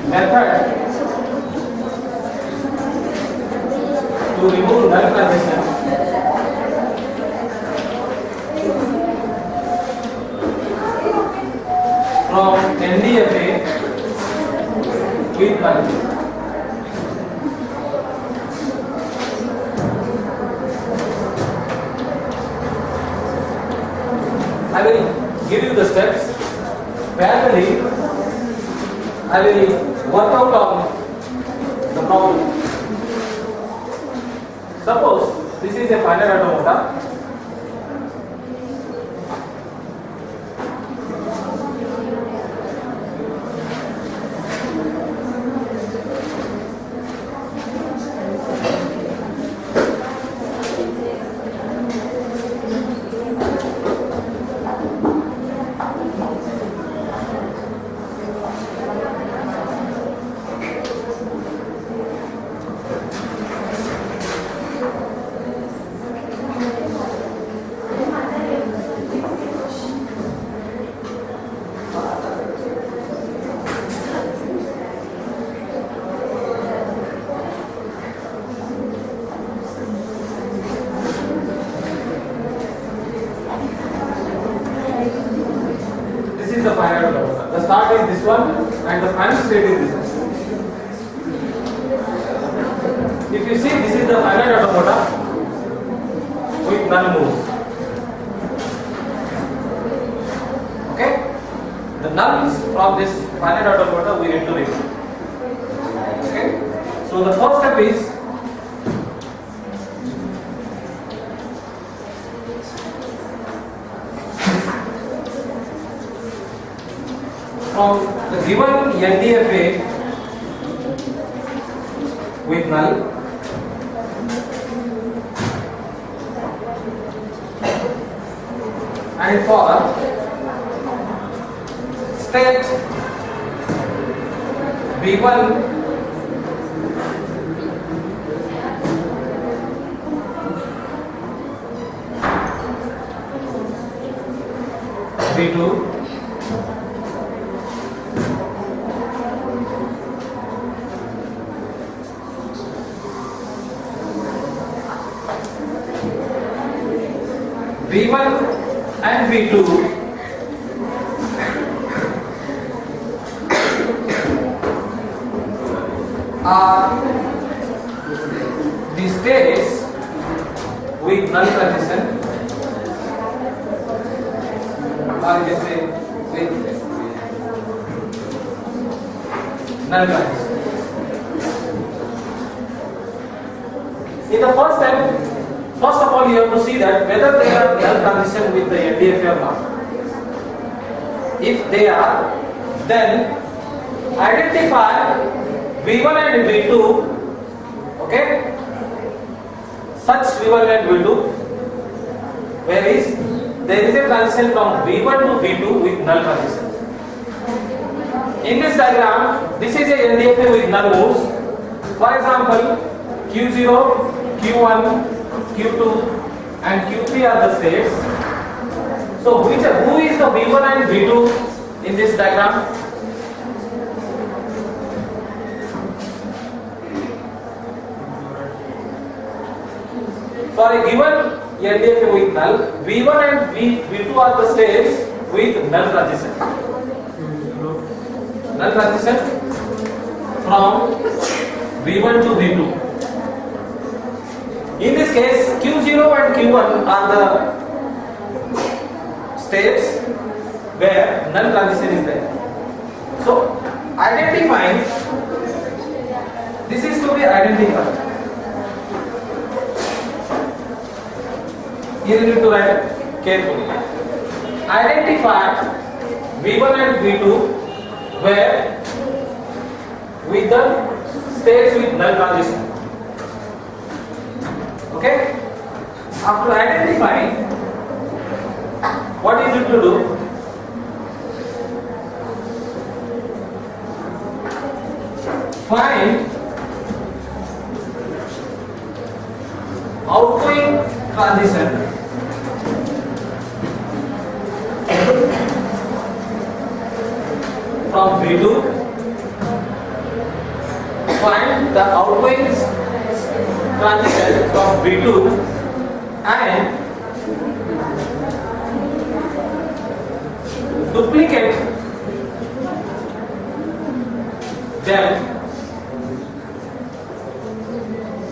method to remove null transition from NDFA with null. I will give you the steps. Parallelly, I will work out on the problem. Suppose this is a finite automata. The finite automata. The start is this one and the final state is this one. If you see, this is the finite automata with null moves. Okay? The nulls from this finite automata we need to remove. Okay? So the first step is from the given NDFA with null, and for state V1 V2 V1 and V2 are the states with null transition, or you can say with null transition. In the first step, first of all, you have to see that whether they are null transition with the NDFA or not. If they are, then identify V1 and V2, okay? Such V1 and V2, where is there is a transition from V1 to V2 with null transition. In this diagram, this is a NDFA with null moves. For example, Q0, Q1, Q2 and Q3 are the states. So who is the V1 and V2 in this diagram? For a given NDFA with null, V1 and V2 are the states with null transition. Null transition from V1 to V2. In this case, Q0 and Q1 are the states where null transition is there. So, identifying, this is to be identified. Here you need to write carefully. Identify V1 and V2 where with the states with null transition. Okay? After identifying, what you need to do? Find outgoing transition from V2 find the outgoing transition from V2 and duplicate them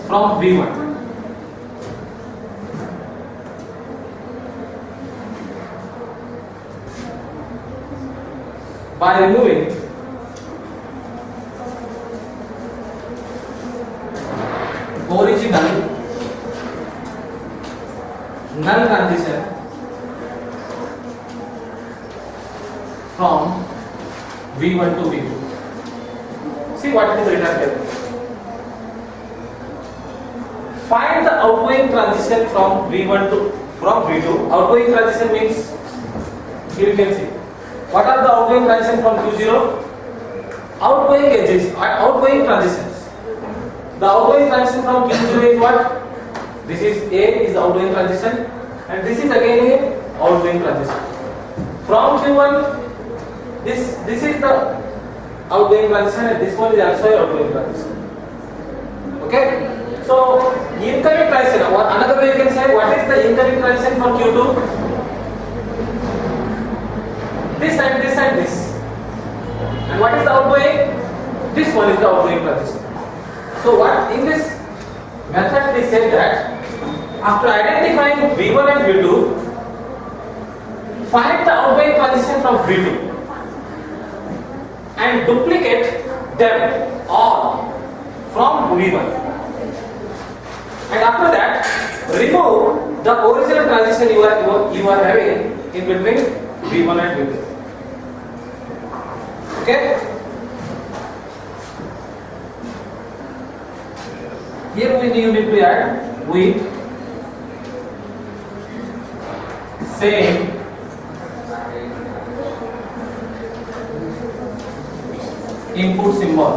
from V1. By removing original null transition from V1 to V2. See what is written here. Find the outgoing transition from V1 to V2. Outgoing transition means, here you can see. What are the outgoing transitions from Q0? Outgoing edges, outgoing transitions. The outgoing transition from Q0 is what? This is A is the outgoing transition, and this is again a outgoing transition. From Q1, this is the outgoing transition, and this one is also a outgoing transition. Okay? So incoming transition. Another way you can say, what is the incoming transition from Q2? This and this and this. And what is the outgoing? This one is the outgoing transition. So what in this method we said that after identifying V1 and V2, find the outgoing transition from V2 and duplicate them all from V1. And after that, remove the original transition you are having in between V1 and V2. Okay? Here we need to add with same input symbol.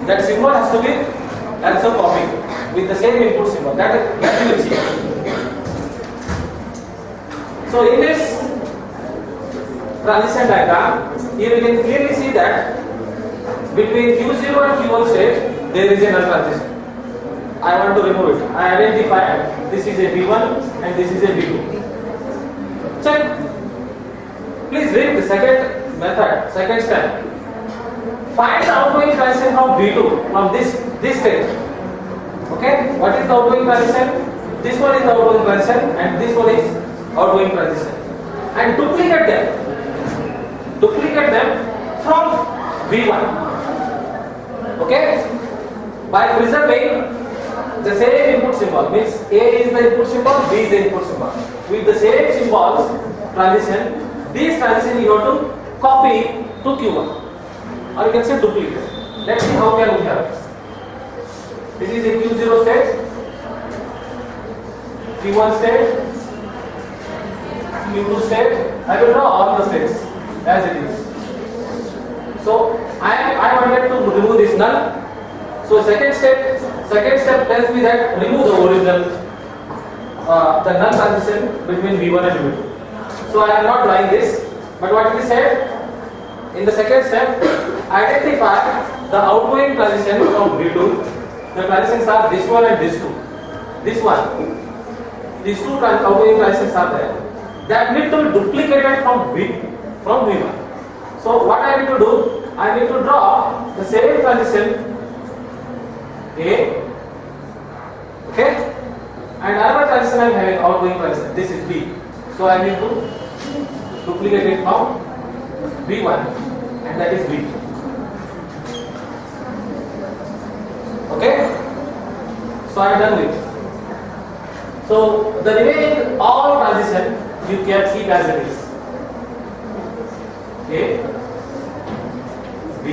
That symbol has to be also copied with the same input symbol. That you will see. So in this transition diagram, here you can clearly see that between Q0 and Q1 state there is a null transition. I want to remove it. I identify this is a V1 and this is a V2. Check. Please read the second method, second step. Find the outgoing transition from V2 from this state. Okay? What is the outgoing transition? This one is the outgoing transition and this one is outgoing transition. And duplicate them. Duplicate them from V1. Okay? By preserving the same input symbol, means A is the input symbol, B is the input symbol. With the same symbols, transition, these transition you have to copy to Q1. Or you can say duplicate. Let's see how can we have. This is a Q0 state, Q1 state, Q2 state. I will draw all the states as it is. So I wanted to remove this null. So second step tells me that remove the original the null transition between V1 and V2. So I am not drawing this, but what it is said in the second step, identify the outgoing transition from V2. The transitions are this one and this two. This one, these two outgoing transitions are there. That need to be duplicated from V1. So what I need to do? I need to draw the same transition A, okay, and another transition I am having outgoing transition. This is B. So I need to duplicate it from V1, and that is B. Okay. So I am done with. So the remaining all transition you can keep as it is. A, B,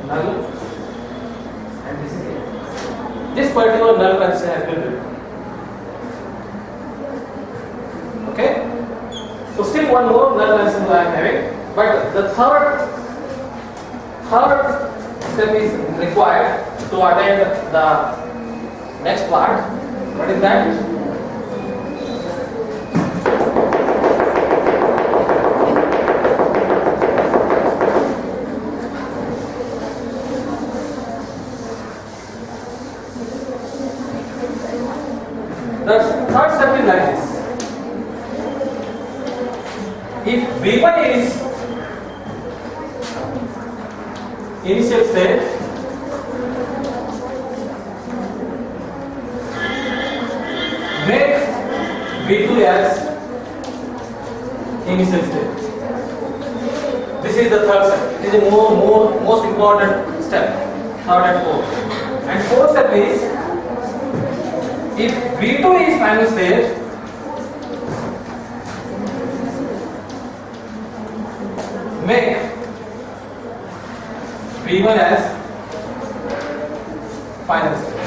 null, and this is A. This particular null transition has been written. Okay? So still one more null transition I am having, but the third step is required to attend the next part. What is that? if V1 is initial state, make V2 as initial state. This is the third step. It is the most important step. Third and fourth. And fourth step is, if V2 is final state, make V1 as final state.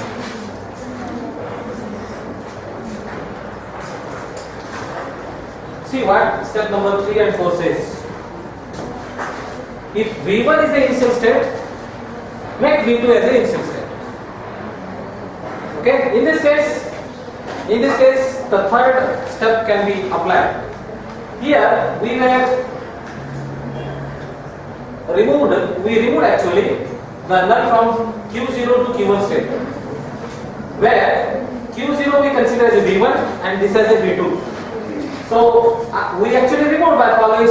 See what step number 3 and 4 says. If V1 is the initial state, make V2 as the initial state. Okay? In this case, the third step can be applied. Here we have we removed actually the null from Q0 to Q1 state, where Q0 we consider as a V1 and this as a V2. So we actually removed by following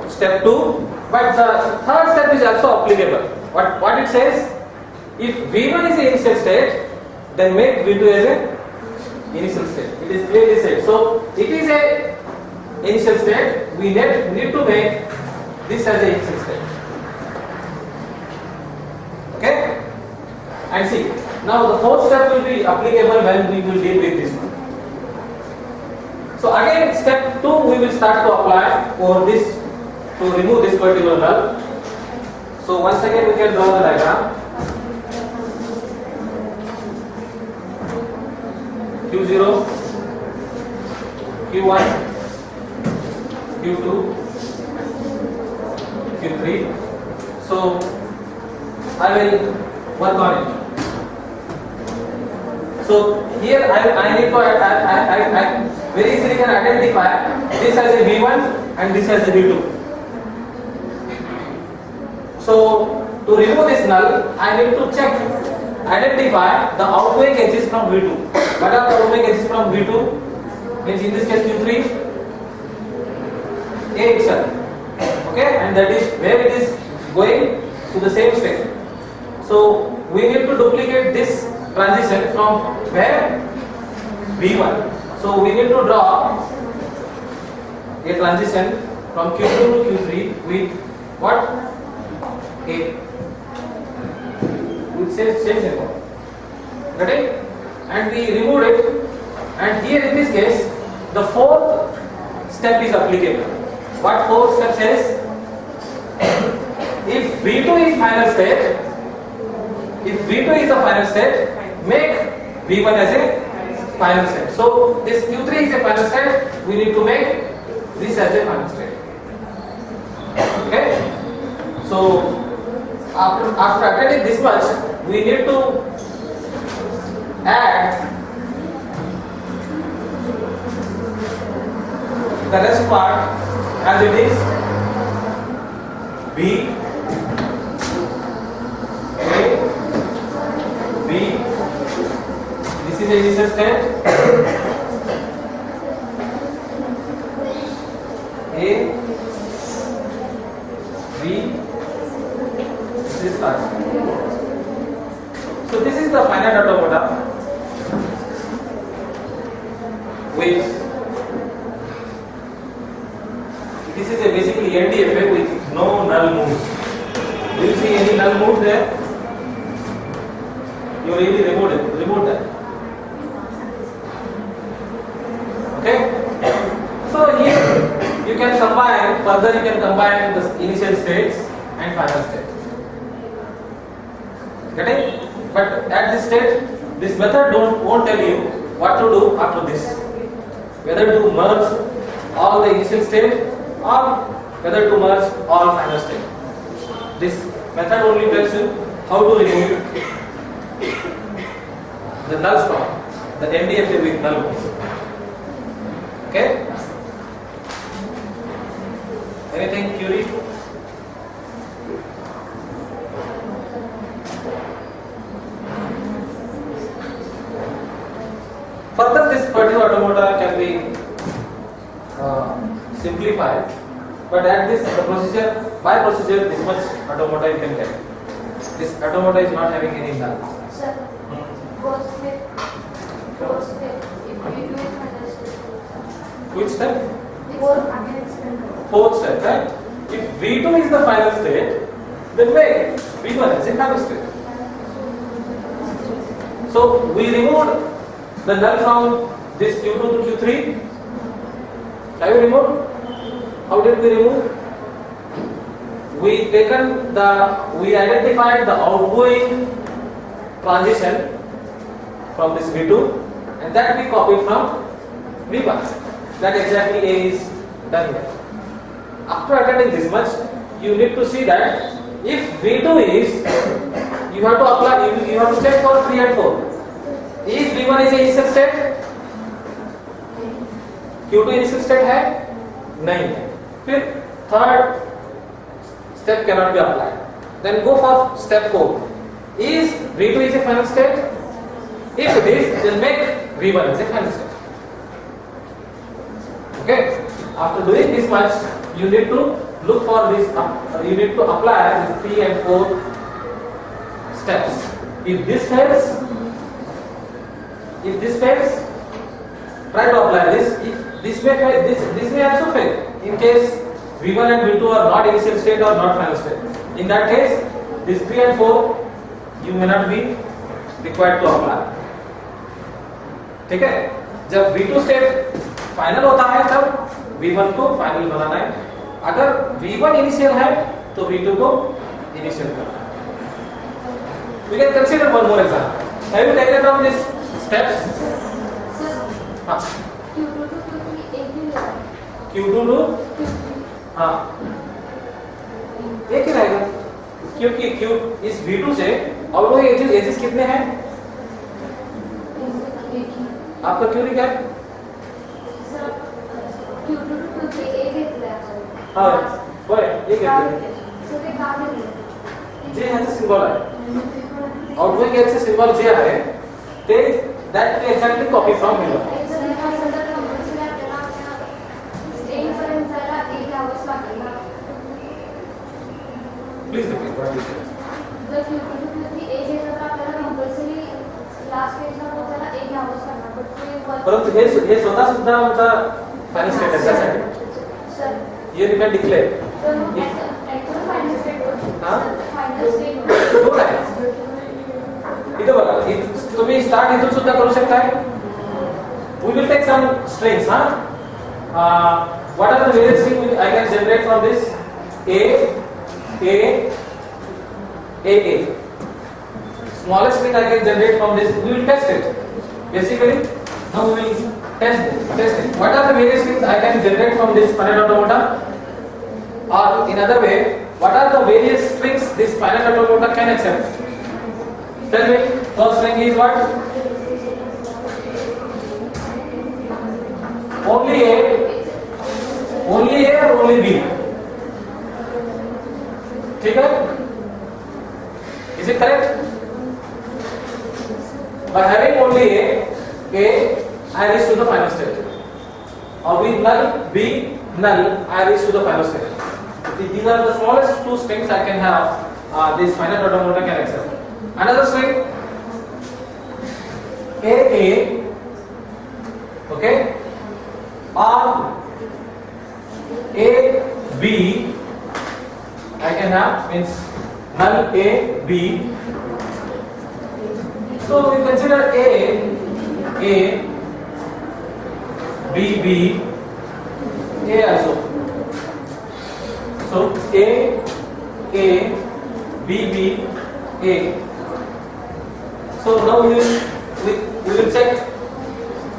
step 2, but the third step is also applicable. What it says, if V1 is the initial state, then make V2 as a initial state. It is clearly said. So it is a initial state. We need to make this as a initial state. Okay? And see, now the fourth step will be applicable when we will deal with this one. So again, step 2 we will start to apply for this, to remove this particular null. So once again we can draw the diagram. Q0, Q1, Q2, Q3. So I will work on it. So here I need to I very easily can identify this as a V1 and this as a V2. So to remove this null, I need to identify the outgoing edges from V2. What are the outgoing edges from V2? Means in this case Q3, A itself. Okay, and that is where it is going to the same state. So we need to duplicate this transition from where? V1. So we need to draw a transition from Q2 to Q3 with what? A. With same symbol. Got it? And we removed it. And here in this case, the fourth step is applicable. What fourth step says? If V2 is final state, if V2 is the final state, make V1 as a final state. So this Q3 is a final state, we need to make this as a final state. Okay? So after attending this much, we need to add the rest part as it is. B, A, B, this is the initial state, A, B, this is R. So this is the finite automata with, this is a basically NDFA with no null moves. Do you see any null moves there? You really remove that. Okay? So here you can combine, further you can combine the initial states and final state. Getting? But at this state, this method won't tell you what to do after this. Whether to merge all the initial state or whether to merge all final state. This method only tells you how to remove the nulls from the NDFA with null moves. Okay? Anything query? Further, this particular automata can be simplified but at this the procedure, by procedure, this much automata you can get. This automata is not having any null. Sir, fourth step. If we do it final step. Which step? Fourth Fourth step, right? If V2 is the final state, then make V1 as a final state. So we removed the null from this Q2 to Q3. Have you removed? How did we remove? We identified the outgoing transition from this V2 and that we copied from V1. That exactly A is done here. After attending this much, you need to see that if V2 is, you have to apply, you have to check for 3 and 4. Is V1 is a initial state? Q2 initial state है? नहीं है. फिर third step cannot be applied. Then go for step 4. Is V2 is a final state? If it is, then make V1 as a final state. Okay. After doing this much, you need to look for this. You need to apply these 3 and 4 steps. If this fails, try to apply this. If this may fail, this may also fail. In case V1 and V2 are not initial state or not final state. In that case, this 3 and 4 you may not be required to apply. ठीक है? जब V2 state final होता है तब V1 को final बनाना है. अगर V1 initial है तो V2 को इनिशियल करना है. We can consider one more example. Have you taken down these steps? हाँ. Q2 to Q3 एक ही रहेगा. Q2 to हाँ एक ही रहेगा क्योंकि Q इस V2 से आउटगोइंग एजेस कितने हैं? आपका क्यों क्या है? Q2 to Q3 एक ही रहेगा. हाँ बोले एक है. So they can't be. J has a symbol है. Outgoing edge से symbol J है. That we exactly copy from here. Please repeat what you said. जब Q2 to Q3 एक ही रहेगा आपल्याला कंपल्सरी लास्ट पेजला पोहोचायला एक ही आवर्स लागणार. बट परंतु हे स्वतः सुद्धा आमचा फाइनल स्टेट आहे त्यासाठी. सर ये you can declare. Actual final state हाँ? फायनल स्टेट दोन आहे. इथं बघा तुम्ही स्टार्ट इथून सुद्धा करू शकताय. We will take some strings, what are the various strings I can generate from this? A. Smallest string I can generate from this. We will test it. Basically, now we will test it. What are the various strings I can generate from this finite automata? Or in other way, what are the various strings this finite automata can accept? Tell me. First string is what? Only A or only B? ठीक है? Is it correct? By having only A, I reach to the final state. Or with null, B, null, I reach to the final state. These are the smallest two strings I can have. This finite automata can accept. Another string, A, okay, or A, B, I can have means null A, B. So we consider A, B, A also. So A, B, A. So now we will check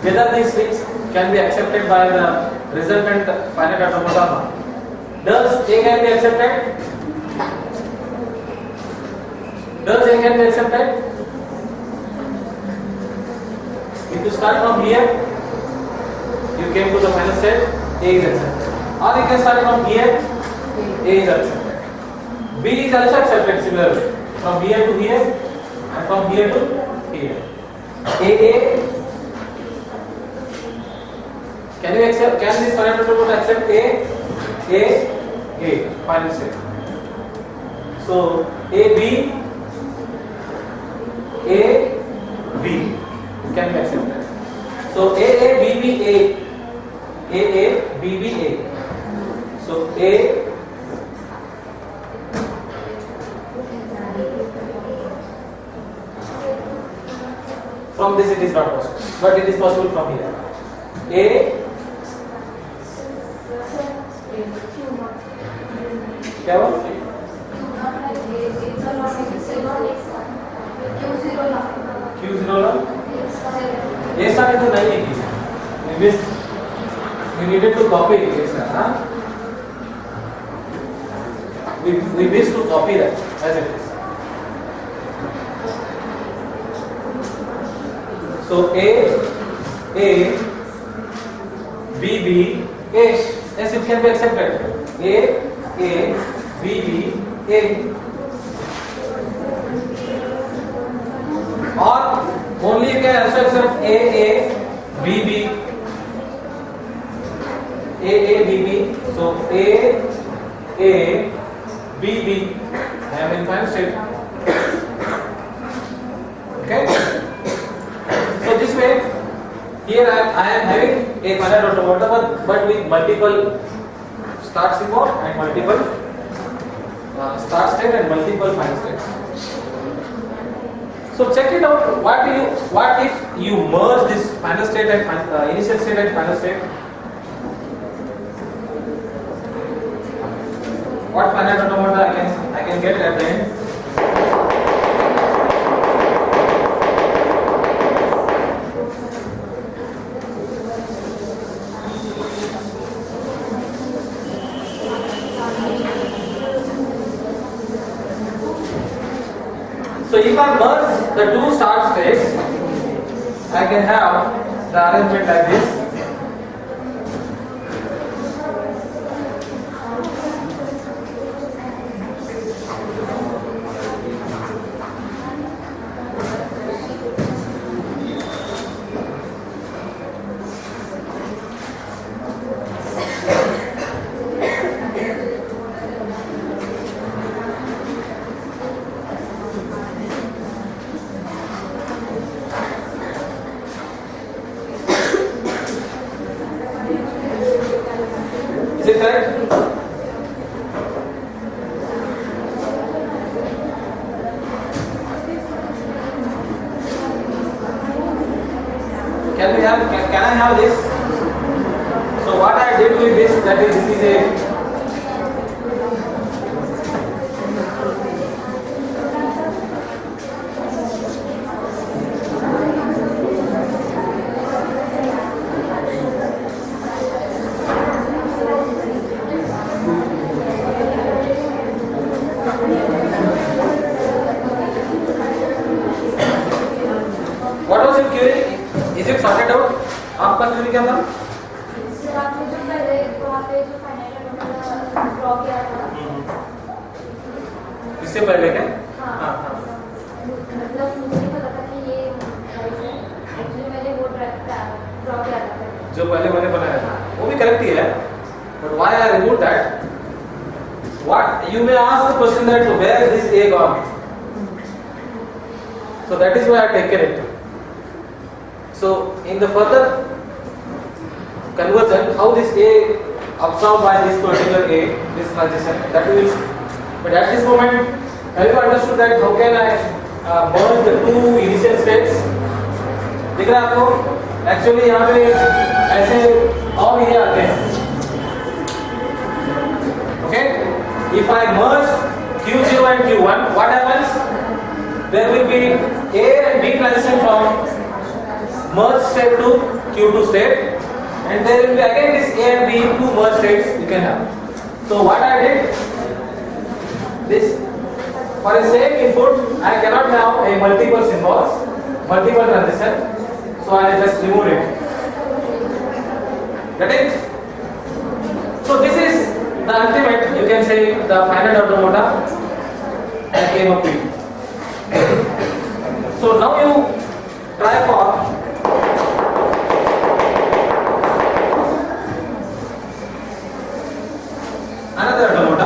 whether these strings can be accepted by the resultant finite automata. Does A can be accepted? Does A can be accepted? If you start from here, you came to the final state, A is accepted. Or you can start from here, A is accepted. B is also accepted similarly. From here to here and from here to here. A. Can you accept? Can this finite automata accept A? A, final state. So A B can be accepted. So A B B A B B A. So A from this it is not possible, but it is possible from here. A क्या हुआ? Q0 ला? ये सारे तो नहीं है कि we needed to copy it, huh? We wish to copy that as it is. So A B B A, yes, it can be accepted. A B B A. Or only you can also accept A B B. A B B. So A B B. I am in final state. Okay. So this way, here I am having a finite automata, but with multiple start symbol and multiple start state and multiple final states. So check it out. What if you merge this final state and initial state and final state? What finite automata I can get at the end? So if I merge the two start states, I can have the arrangement like this. Is it correct? Can I have this? So what I did with this, that is, this is a what was your query? Is it sorted out? आपका query क्या था? Sir आपने जो पहले वहाँ पे जो final draw किया था, इससे पहले क्या? हाँ, मतलब मुझे नहीं पता था कि ये एक्चुअली मैंने वो ड्रॉ किया था जो पहले मैंने बनाया था वो भी करेक्ट ही है, but why I removed that? What you may ask the question that where is this A gone? So that is why I taken it. So in the further conversion, how this A absorbed by this particular A, this transition, that we will see. But at this moment, have you understood that how can I merge the two initial states? दिख रहा है आपको? Actually यहाँ पे ऐसे और ये आते हैं. Okay? If I merge Q0 and Q1, what happens? There will be A and B transition from merge state to Q2 state, and there will be again this A and B two merge states you can have. So what I did, this for the same input I cannot have a multiple symbols, multiple transition, so I just remove it. Get it? So this is the ultimate, you can say, the finite automata I came up with. So now you try for another automata.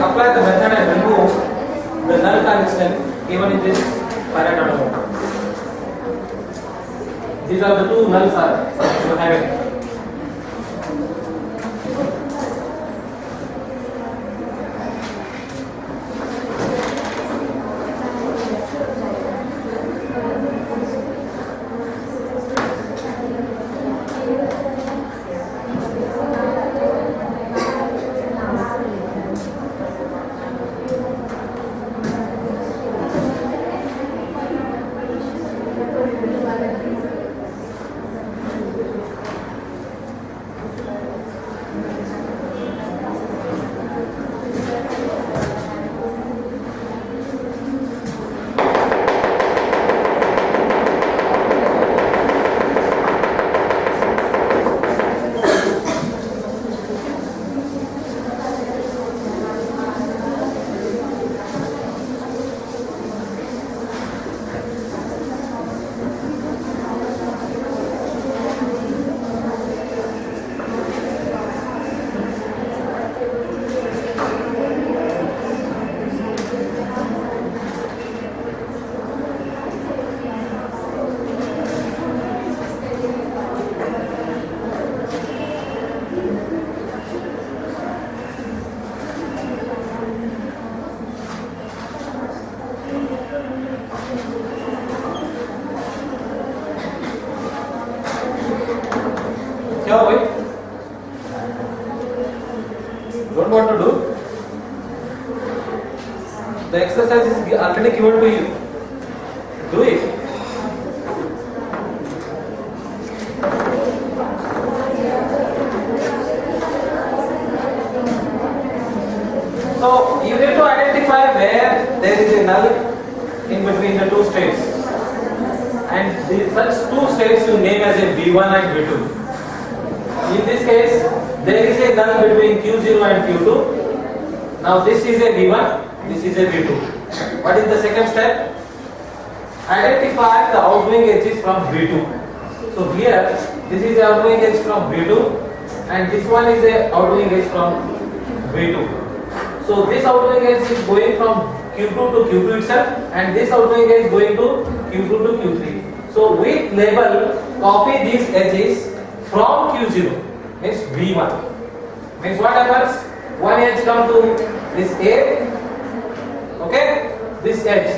apply the method and remove the null transition given in this finite automaton. These are the two nulls you are having. क्या हो भाई? Don't want to do? The exercise is already given to you. Do it. So you need to identify where there is a null in between the two states, and such two states you name as a V1 and V2. In this case, there is a null between Q0 and Q2. Now this is a V1, this is a V2. What is the second step? Identify the outgoing edges from V2. So here, this is the outgoing edge from V2, and this one is the outgoing edge from V2. So this outgoing edge is going from Q2 to Q2 itself, and this outgoing edge going to Q2 to Q3. So with label, copy these edges from Q0, means V1. Means what happens? One edge come to this A, okay? This edge,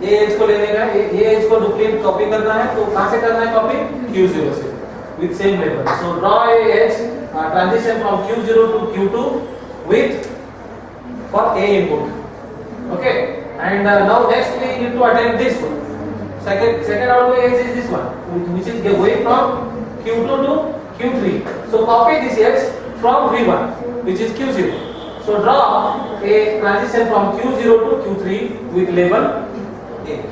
ये edge को लेने का, ये edge को duplicate copy करना है, तो कहाँ से करना है copy? Q0 से, with same label. So draw a edge transition from Q0 to Q2 with for A input, okay? And now next we need to attempt this one. Second outgoing edge is this one, which is going from Q2 to Q3. So copy this edge from V1, which is Q0. So draw a transition from Q0 to Q3 with label A.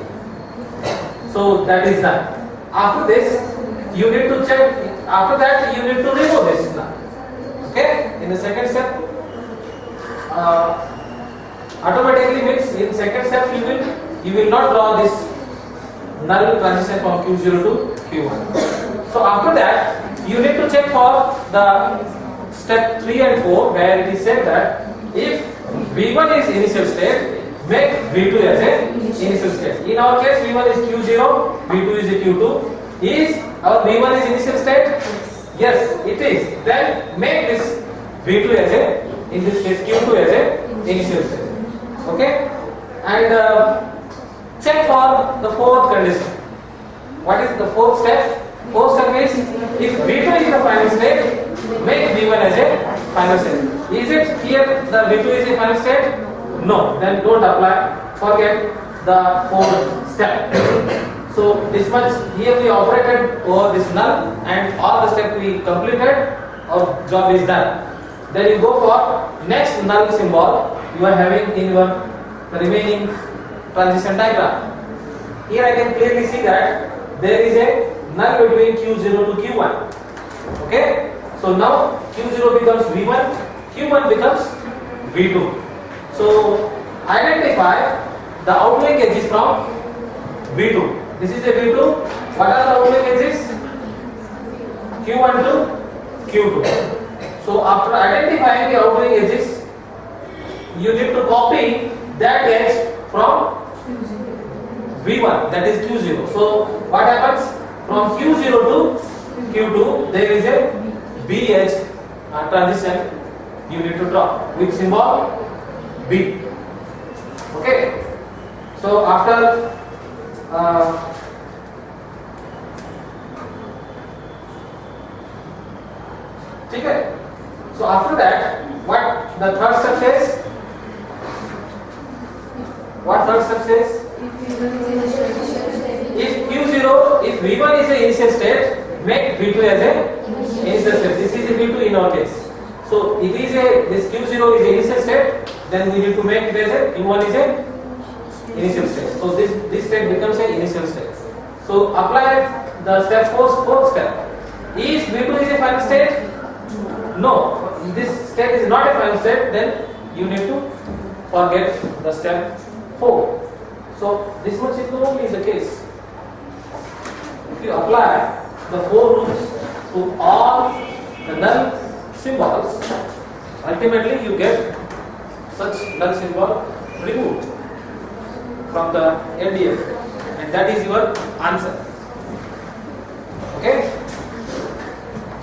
So that is done. After this, you need to check. After that, you need to remove this now. Okay? In the second step, automatically means in second step you will not draw this null transition from Q0 to Q1. So after that, you need to check for the step 3 and 4, where it is said that if V1 is initial state, make V2 as a initial state. In our case, V1 is Q0, V2 is a Q2. Is our V1 is initial state? Yes, it is. Then make this V2 as a, in this case Q2 as a initial state. Okay? And check for the fourth condition. What is the fourth step? Fourth step is, if V2 is the final state, make V1 as a final state. Is it here the V2 is a final state? No, then don't apply. Forget the fourth step. So this much here we operated over this null, and all the steps we completed, our job is done. Then you go for next null symbol you are having in your remaining transition diagram. Here I can clearly see that there is a null between Q0 to Q1. Okay? So now Q0 becomes V1, Q1 becomes V2. So identify the outgoing edges from V2. This is a V2. What are the outgoing edges? Q1 to Q2. So after identifying the outgoing edges you need to copy that edge from V1, that is Q0. So what happens? From Q0 to Q2, there is a B edge transition you need to draw with symbol B. Okay. So after okay. So after that, what the third step says? What third step says? If Q0, if V1 is the initial state, make V2 as a initial state. This is a V2 in our case. So it is a, this Q0 is a initial state, then we need to make it as a Q1 is a initial state. So this state becomes a initial state. So apply the step fourth step. Is V2 is a final state? No. This state is not a final state, then you need to forget the step 4. So this much is only the case. If you apply the 4 rules to all the null symbols, ultimately you get such null symbol removed from the LDF, and that is your answer. Okay?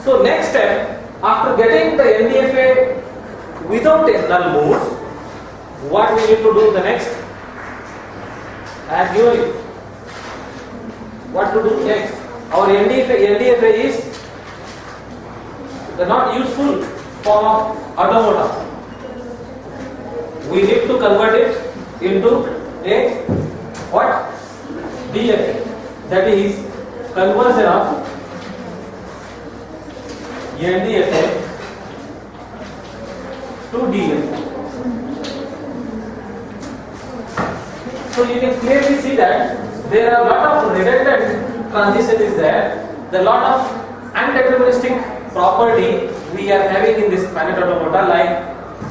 So next step, after getting the LDFA without a null moves, what we need to do the next? As usually, what to do next? Our LDFA is the not useful form of automata. We need to convert it into a what? DFA. That is conversion of LDFA to DFA. So you can clearly see that there are a lot of redundant transition is there. There are a lot of undeterministic property we are having in this finite automata. Like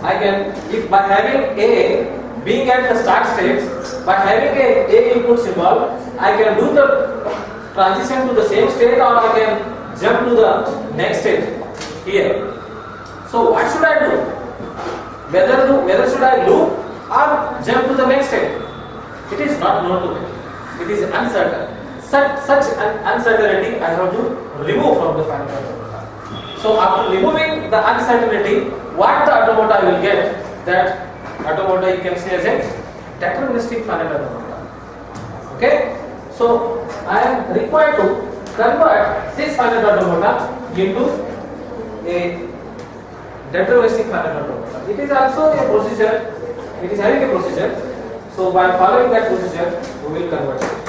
I can, if by having A being at the start state, by having a input symbol, I can do the transition to the same state, or I can jump to the next state here. So what should I do? Whether should I loop or jump to the next state? It is not known to me. It is uncertain. Such an uncertainty I have to remove from the finite automata. So after removing the uncertainty, what the automata will get? That automata you can say as a deterministic finite automata. Okay? So I am required to convert this finite automata into a deterministic finite automata. It is also a procedure. It is having a procedure. So by following that procedure, we will convert it.